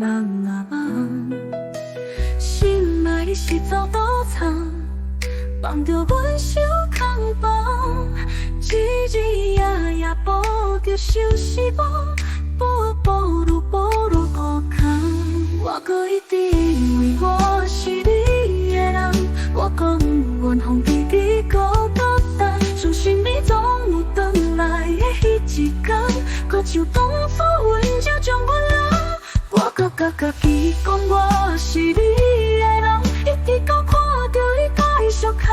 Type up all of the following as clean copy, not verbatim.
人啊梦，心爱的是走倒藏，放着阮手空房，日日夜夜抱着相思梦，步愈步愈孤空。我搁一直以为我是你的人，我讲阮风伫你孤单等，相信你总有回来的迄一天，搁像当初阮才将阮留。我搁甲家己讲我是你的人，一直到看到你甲伊相牵，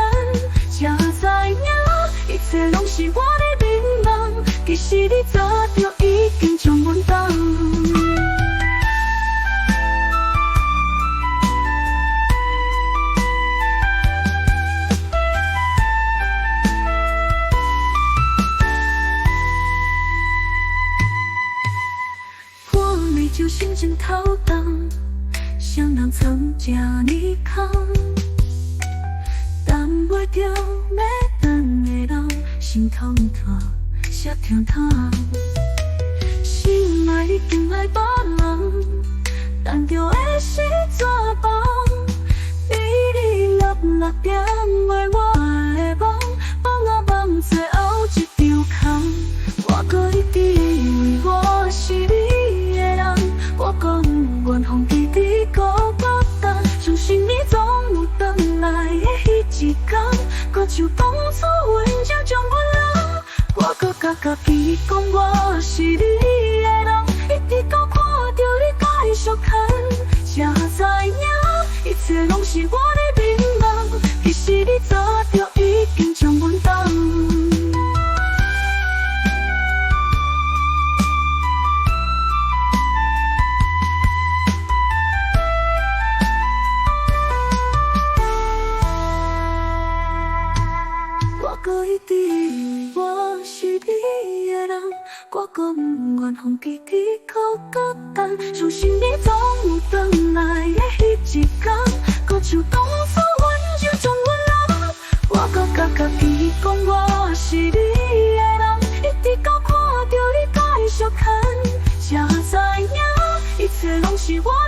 才知影一切拢是我的迷茫。其实你早就已经将阮放。就心情透荡，谁人曾这呢空？等袂着要等的人，心痛痛，血疼痛。心爱你竟来别人，等着的是怎办？你落点为我的梦，梦啊梦最后一场空。我搁一直以为我是你的人，我讲阮风伫你孤单，相信你总有回来的迄一天，搁像当初阮才将阮留。我搁甲家己讲我是你的人，一直到看到你甲伊相牵，才知影一切拢是我的迷茫。其实你早就已经将阮放。我一直以为我是你的人，我讲阮风伫你孤单，相信你总有回来的迄一天，搁像当初阮就将阮留。我搁甲家己讲我是你的人，一直到看到你甲伊相牵，才知影一切拢是我。